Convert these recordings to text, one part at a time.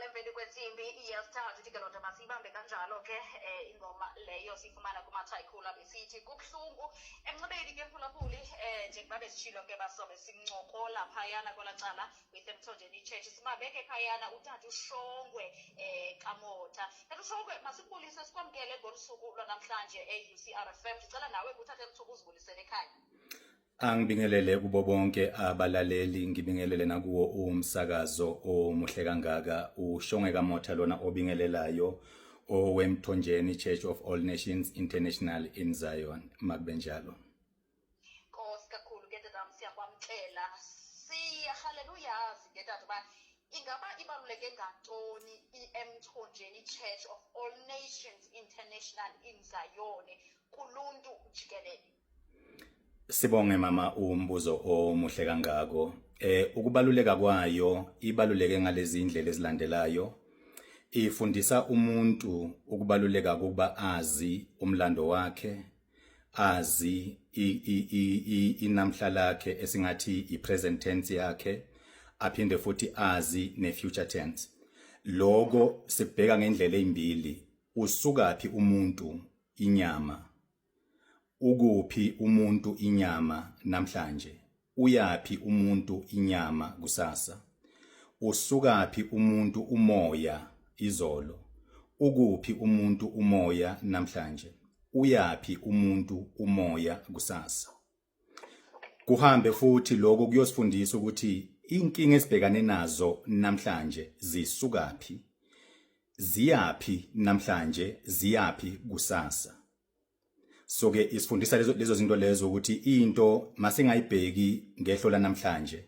emveni kwensimbi yesithathu ikelonto masiyibambe kanjalo ke ingoma leyo sifumana kumathayikula besithi kubuhlungu emncebeni ke mphulaphuli njengoba besitshilo ke basobe sincokola phayana kwelacala with Emthonjeni Church simabeke phayana utata uShongwe Kamotha. Kanti uShongwe masibulise sikwamkele ngolusuku lwanamhlanje e-UCRFM. Ndicela nawe kuthathe lithuba uzibulisele ekhaya. Angibingelele kubo bonke abalaleli, ngibingelele nakuwo umsakazo omuhle kangaka uShongwe Kamotha lona obingelelayo owemthonjeni Church of All Nations International in Zion. Makubenjalo. Nkosi kakhulu ke tata siyakwamkela. Hallelujah ke tata ba ingaba ibaluleke ngantoni iEmthonjeni Church of All Nations International in Zion kuluntu jikelele? Sibonge mama umbuzo omuhle kangako. Ukubaluleka kwayo ibaluleke ngalezi indlela ezilandelayo. Ifundisa umuntu ukubaluleka kuba azi umlando wakhe, azi inamhla lakhe esingathi ipresent tense yakhe, aphinde futhi azi nefuture tense. Logo sibheka ngendlela ezimbili. Usukaphi umuntu inyama? Ukuphi umuntu inyama namhlanje? Uyaphi umuntu inyama kusasa? Usukaphi umuntu umoya izolo? Ukuphi umuntu umoya namhlanje? Uyaphi umuntu umoya kusasa? Kuhambe futhi lokho kuyosifundisa ukuthi inkinga esibhekane nazo namhlanje zisukaphi, ziyaphi namhlanje, ziyaphi kusasa. So ke isifundisa lezo zinto lezo ukuthi into masingayibheki ngehlo la namhlanje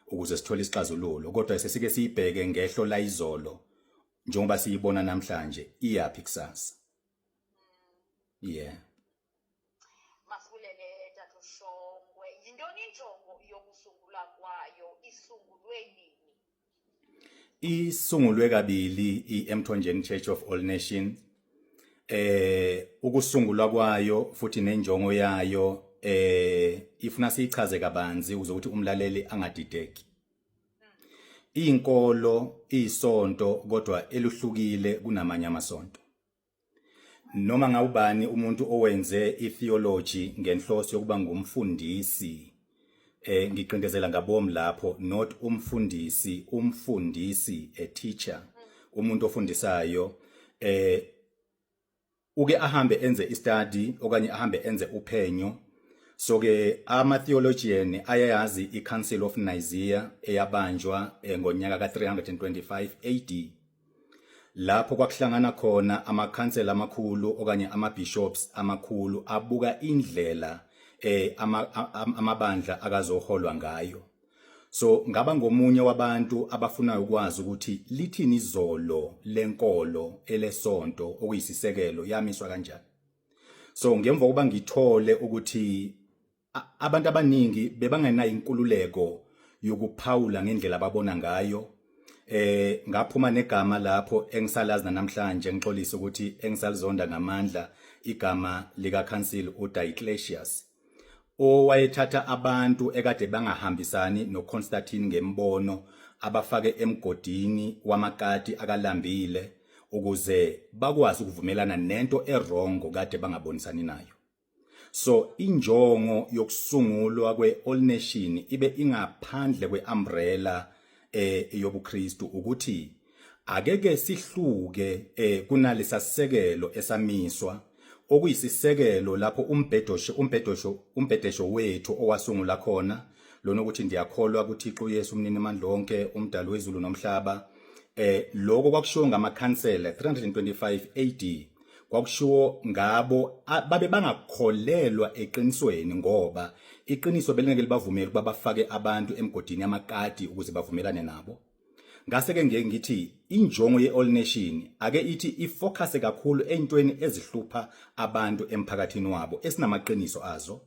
ukuze sithole isixazululo, kodwa sesike siyibheke ngehlo la izolo njengoba siyibona namhlanje iyaphi kusasa. Yeah. Masibulele tata uShongwe. Yintoni injongo yokusungula kwayo? Isungulwe nini? Isungulwe kabili iEmthonjeni Church of All Nations. Ukusungulwa kwayo futhi nenjongo yayo ifuna sichaze kabanzi ukuthi umlaleli angadideki. Inkolo isonto kodwa eluhlukile kunamanye amasonto. Noma ngawubani umuntu owenze itheology ngenhloso yokuba ngumfundisi, ngiqindezela ngabomi lapho, not umfundisi a teacher, umuntu ofundisayo uke ahambe enze istudy okanye ahambe enze uphenyo. So ke ama theologian ayayazi iCouncil of Nicaea eyabanjwa ngonyaka ka325 AD. Lapho kwakuhlangana khona amakhansela amakhulu okanye amabishops amakhulu abuka indlela amabandla akazoholwa ngayo. So ngaba ngomunye wabantu abafuna ukwazi ukuthi lithini izolo lenkolo elesonto okuyisisekelo yamiswa kanjani. So ngemva kokuba ngithole ukuthi abantu abaningi bebangenayo inkululeko yokuphawula ngendlela ababona ngayo, ngaphuma negama lapho engisalazi namhlanje ngixolisa ukuthi engisalizonda ngamandla igama lika Council uDiocletius, owayethatha abantu ekade bangahambisani noConstantine ngembono abafake emgodini wamakati akalambile ukuze bakwazi ukuvumelana nento erongo kade bangabonisani nayo. So injongo yokusungulwa kwe-All Nation ibe ingaphandle kwe-umbrella yobuKristu ukuthi akeke sihluke kunalesa sisekelo esamiswa okuyisisekelo lapho umbhedesho wethu owasungula khona lona ukuthi ndiyakholwa ukuthi uThixo Yesu umnini amandla onke umdali wezulu nomhlaba. Lokho kwakushiwo ngamakhansela 325 AD. Kwakushiwo ngabo babe bangakholelwa eqinisweni ngoba iqiniso belingeke libavumele ukuba bafake abantu emgodini yamakati ukuze bavumelane nabo. Ngase ke ngeke ngithi injongo ye-All Nation ake ithi ifocus kakhulu ezintweni ezihlupha abantu emphakathini wabo esinamaqiniso azo.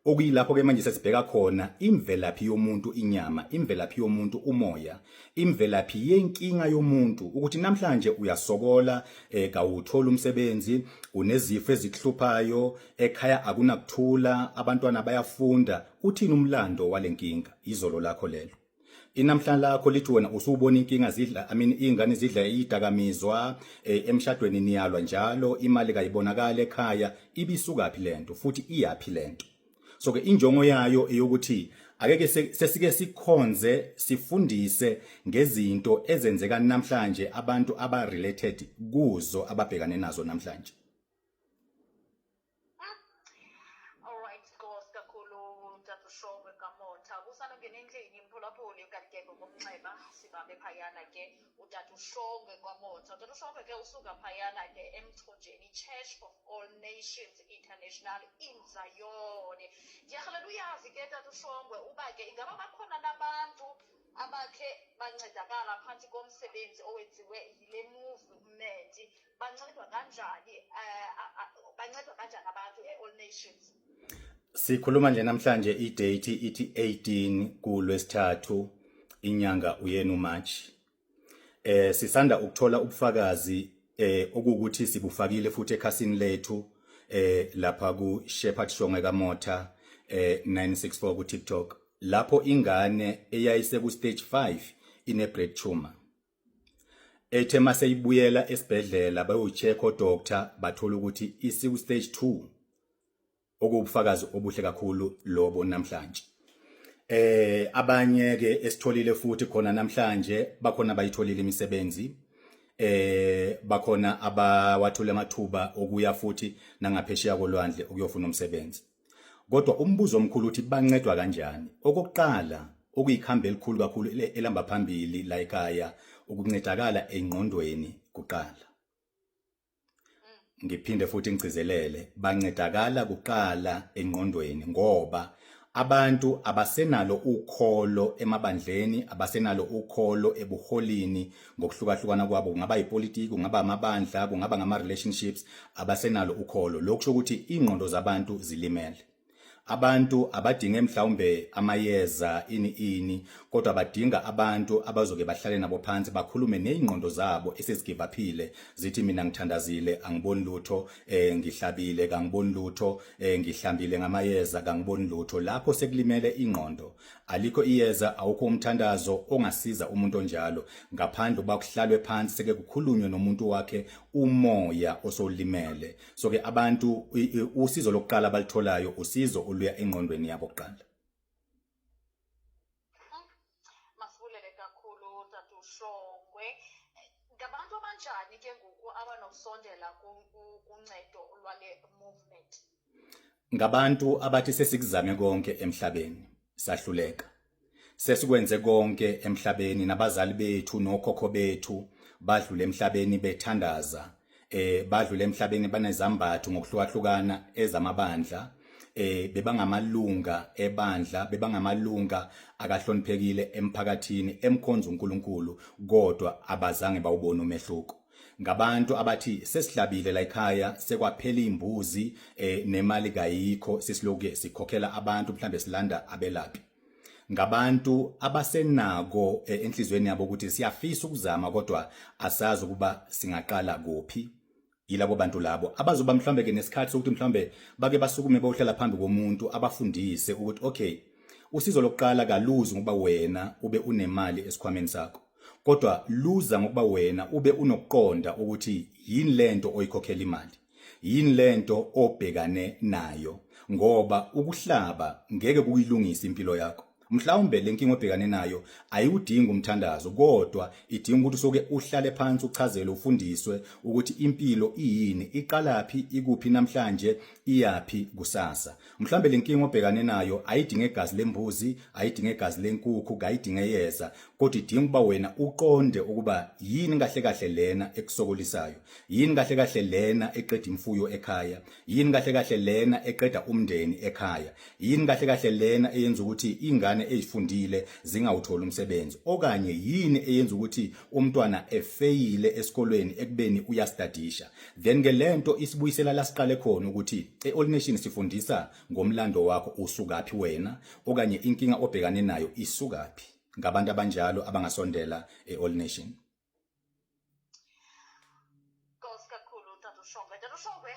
Okuyilapho ke manje sesibheka khona imvelaphi yomuntu inyama, imvelaphi yomuntu umoya, imvelaphi yenkinga yomuntu ukuthi namhlanje uyasokola kawuthola umsebenzi, unezifo ezikuhluphayo, ekhaya akunakuthula, abantwana bayafunda, uthini umlando walenkinga? Izolo lakho lelo. inamhlanje lakho lithi wena usubona inkinga zidla ingane zidla idakamizwa emshadweni niyalwa njalo imali kayibonakala ekhaya ibisuka phi lento futhi iyapi lento. So ke injongo yayo eyokuthi akeke sesike sikhonze sifundise ngezinto ezenzeka namhlanje abantu aba-related kuzo ababhekane nazo namhlanje. Alright, Nkosi kakhulu Tatushongwe Kamotha. Kusanongena endlini mphulaphuli kanti-ke ngokomnxeba sibambe phayana ke uTatushongwe Kamotha. uTatushongwe ke usuka phayana ke emthonjeni Church of All Nations International in Zion. Ndiyahalela uyazi ke Tatushongwe uba ke ingaba bakhona nabantu abakhe bancedakala phansi komsebenzi owenziwe yile movement, bancedwa kanjani abantu e-All Nations? Sikhuluma nje namhlanje idate ithi 18 kuLwesithathu inyanga uyena uMarch. Sisanda ukuthola ubufakazi okukuthi sibufakile futhi ekhasini lethu lapha ku Shepherd Shongwe Kamotha 964 ku TikTok, lapho ingane eyayise ku stage 5 ine brain tumor. Ethe mase ibuyela esibhedlela bayocheck odoctor bathola ukuthi isiku stage 2, okubufakazi obuhle kakhulu lobo namhlanje. Abanye ke esitholile futhi khona namhlanje bakhona bayitholile imisebenzi, bakhona abawathula amathuba okuya futhi nangaphesheya kolwandle ukuyofuna umsebenzi. Kodwa umbuzo omkhulu uthi bancedwa kanjani? Okokuqala okuyikhambe elikhulu kakhulu elamba phambili la ekhaya ukuncedakala engqondweni kuqala. Ngiphinde futhi ngicizelele bancedakala kuqala engqondweni ngoba abantu abasenalo ukholo emabandleni, abasenalo ukholo ebuholini ngokuhlukahlukana kwabo, kungaba yipolitiki, kungaba amabandla, kungaba ngama relationships, abasenalo ukholo. Lokho ukuthi ingqondo zabantu zilimele. Abantu abadinge mhlawumbe amayeza ini kodwa badinga abantu abazoke bahlale nabo phansi bakhulume nezingqondo zabo esesigive uphile zithi mina ngithandazile angiboni lutho, ngihlabile kangiboni lutho, ngihlambile ngamayeza kangiboni lutho. Lapho sekulimele ingqondo, alikho iyeza, awukho umthandazo ongasiza umuntu onjalo ngaphandle bakuhlalwe phansi seke kukhulunywe nomuntu wakhe umoya osolimele. So ke abantu usizo lokuqala abalitholayo usizo oluya engqondweni yabo kuqala. Masibulele kakhulu Tatushongwe. Ngabantu abanjani ke ngoku abanosondela kuncedo lwale movement? Ngabantu abathi sesikuzame konke emhlabeni sahluleka, sesikwenze konke emhlabeni, nabazali bethu nokhokho bethu badlule emhlabeni bethandaza, badlule emhlabeni banezambatho ngokuhlukahlukana ezamabandla, bebangamalunga ebandla, bebangamalunga akahloniphekile emphakathini emkhonza uNkulunkulu kodwa abazange bawubona umehluko. Ngabantu abathi sesihlabile la ekhaya sekwaphela imbuzi nemali kayikho sesiloke sikhokhela abantu mhlambe silanda abelaphi. Ngabantu abasenako enhlizweni yabo ukuthi siyafisa ukuzama kodwa asazi ukuba singaqala kuphi. Yilabo bantu labo abazoba mhlambe ke nesikhathi sokuthi mhlambe bake basukume bohlala phambi komuntu abafundise ukuthi okay, usizo lokuqala kaluzi ngoba wena ube unemali esikhwameni sakho, kodwa luza ngokuba wena ube unokuqonda ukuthi yini lento oyikhokhela imali, yini lento obhekane nayo, ngoba ukuhlaba ngeke kuyilungisa impilo yakho. Mhlawumbe lenkinga obhekane nayo ayikudingi umthandazo kodwa idinga ukuthi soke uhlale phansi uchazele ufundiswe ukuthi impilo iyini, iqalaphi, ikuphi namhlanje, iyapi kusasa. Mhlawumbe lenkinga obhekane nayo ayidinge igazi lembuzi, ayidinge igazi lenkukhu, ayidinge yeza, kodwa idinga ukuba wena uqonde ukuba yini kahle kahle lena ekusokolisayo, yini kahle kahle lena eqeda imfuyo ekhaya, yini kahle kahle lena eqeda umndeni ekhaya, yini kahle kahle lena eyenza ukuthi ingane ezifundile zingawuthola umsebenzi, okanye yini eyenza ukuthi umntwana efeyile esikolweni ekubeni uyastadisha. Then ke lento isibuyisela la siqale khona ukuthi eAll Nations sifundisa ngomlando wakho, usukaphi wena, okanye inkinga obhekane nayo isukaphi. Ngabantu abanjalo abangasondela eAll Nation. Kakhulu Tatushongwe. Tatushongwe,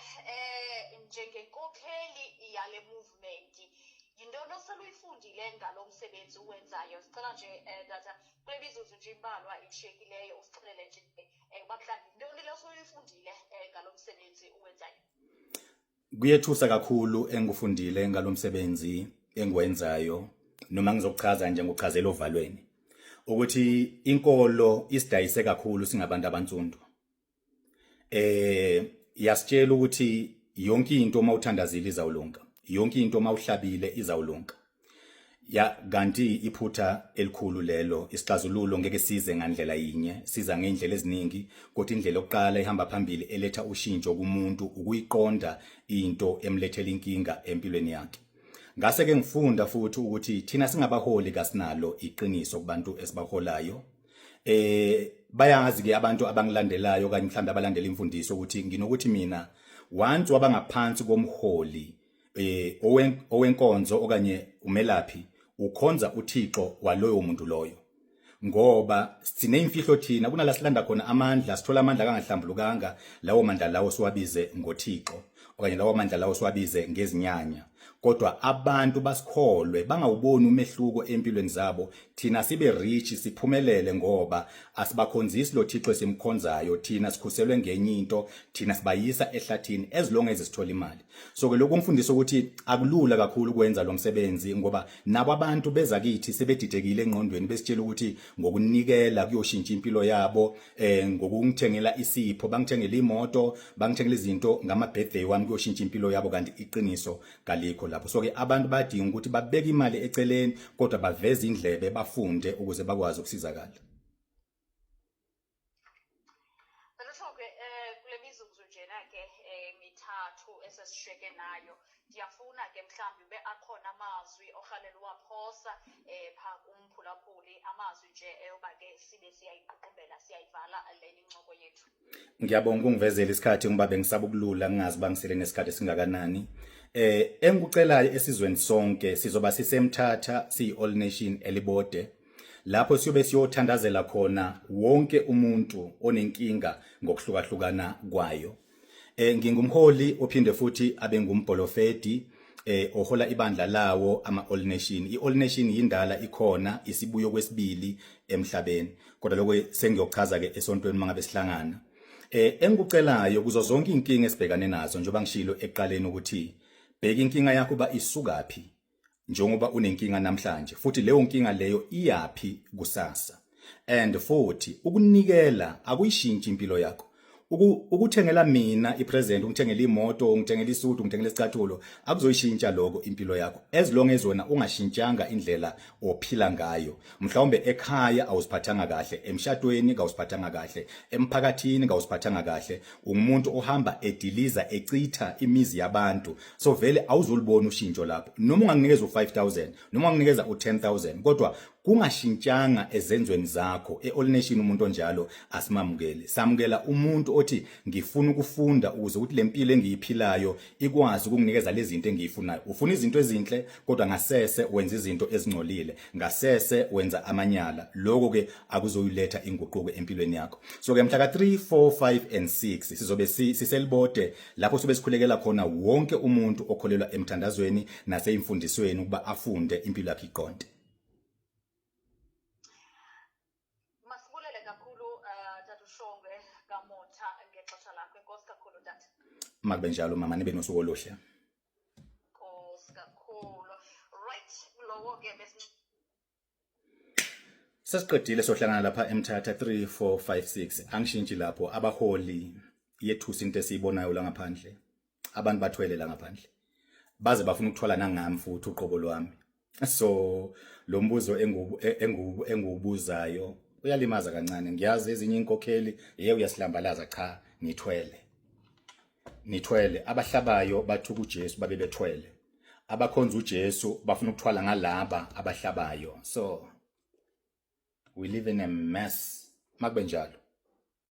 njengenkokheli yale movement, yintoni oseluyifundile ngalo msebenzi uwenzayo? Sicela nje tata kule mizuzu nje imbalwa ishiyekileyo usixelele nje uba mhlawumbi yintoni le oseluyifundile ngalo msebenzi uwenzayo? Kuyethusa kakhulu engikufundile ngalo msebenzi engiwenzayo, noma ngizokuchaza nje ngokuchazela ovalweni ukuthi inkolo isidayise kakhulu singabantu abansundu. Yasitshela ukuthi yonke into uma uthandazile izawulunga, yonke into uma uhlabile izawulunga. Kanti iphutha elikhulu lelo. Isixazululo ngeke size ngandlela yinye, siza ngendlela eziningi, kodwa indlela yokuqala ihamba phambili eletha ushintsho kumuntu ukuyiqonda into emlethela inkinga empilweni yakhe. Ngase ke ngifunda futhi ukuthi thina singabaholi kasinalo iqiniso kubantu esibaholayo. Bayazi ke abantu abangilandelayo kanye mhlawumbe abalandela imfundiso ukuthi nginokuthi mina once wabangaphansi komholi owenkonzo okanye umelaphi ukhonza uThixo waloyo muntu loyo. Ngoba sine imfihlo thina kunala silanda khona amandla, sithola amandla kangahlambulukanga, lawo mandla lawo siwabize ngoThixo okanye lawo mandla lawo siwabize ngezinyanya. Kodwa abantu basikholwe bangawuboni umehluko empilweni zabo, thina sibe rich siphumelele ngoba asibakhonzisi lo Thixo esimkhonzayo, thina sikhuselwe ngenye into, thina sibayisa ehlathini as long as sithola imali. So ke lokho ngifundisa ukuthi akulula kakhulu kwenza lo msebenzi ngoba nabo abantu beza kithi sebedidekile engqondweni besitshela ukuthi ngokunikela kuyoshintsha impilo yabo, ngokungithengela isipho, bangithengela imoto, bangithengela izinto ngama birthday wami kuyoshintsha impilo yabo, kanti iqiniso kalikho lapho. So ke abantu badinga ukuthi babeke imali eceleni kodwa baveze indlebe bafunde ukuze bakwazi ukusizakala. Kule mizuzu njena ke mithathu esesishiyeke nayo, ndiyafuna ke mhlawumbi ube akhona amazwi orhalela uwaphosa pha kumphulaphuli, amazwi nje eyoba ke sibe siyayiququmbela siyayivala leni incoko yethu. Ngiyabonga ukungivezela isikhathi ngoba bengisaba ukulula ngingazi bangisele nesikhathi singakanani. Engikucelayo esizweni sonke sizoba sisemthatha siyi-All Nation eLibode, lapho siyobe siyothandazela khona wonke umuntu onenkinga ngokuhlukahlukana kwayo. Ngingumholi ophinde futhi abe ngumbolofedi ohola ibandla lawo ama-All Nation. I-All Nation yindala ikhona, isibuyo kwesibili emhlabeni, kodwa lokho sengiyochaza ke esontweni mangabe sihlangana. Engikucelayo kuzo zonke inkinga esibhekane nazo, njengoba ngishilo ekuqaleni ukuthi bheka inkinga yakho ba isukaphi njengoba unenkinga namhlanje, futhi leyo nkinga leyo iyapi kusasa. And futhi ukunikela akuyishintshi impilo yakho. Ukuthengela mina ipresent, ungithengela imoto, ungithengela isudu, ungithengela isicathulo, akuzoyishintsha lokho impilo yakho as long as wena ungashintshanga indlela ophila ngayo. Mhlawumbe ekhaya awusiphathanga kahle, emshadweni awusiphathanga kahle, emphakathini awusiphathanga kahle, ungumuntu ohamba ediliza ecitha imizi yabantu. So vele awuzulibona ushintsho lapho. Noma unganginikeza u5000, noma unganginikeza u10000, kodwa kungashintshanga ezenzweni zakho. E-All Nation umuntu onjalo asimamukele. Samukela umuntu othi ngifuna ukufunda ukuze ukuthi lempilo engiyiphilayo ikwazi ukunginikeza lezi zinto engiyifunayo. Ufuna izinto ezinhle kodwa ngasese wenza izinto ezingcolile, ngasese wenza amanyala. Lokho ke akuzoyiletha inguquko empilweni yakho. So ke mhla ka3, 4, 5 and 6 sizobe siselibode lapho sobe sikhulekela khona wonke umuntu okholelwa emthandazweni naseyimfundisweni ukuba afunde impilo yakhe iqonde. Makube njalo mama, nibe nosuku oluhle. Right, lowo ke sesiqedile sohlangana lapha emthatha 3, 4, 5, 6. Angishintshi lapho. Abaholi yethusa into esiyibonayo la ngaphandle. Abantu bathwele la ngaphandle, baze bafuna ukuthwala nangami futhi uqobo lwami. So lo mbuzo engubuzayo uyalimaza kancane. Ngiyazi ezinye inkokheli uyasilambalaza, cha, nithwele. Abahlabayo bathuka uJesu babe bethwele, abakhonza uJesu bafuna ukuthwala ngalaba abahlabayo. So we live in a mess. Makube njalo.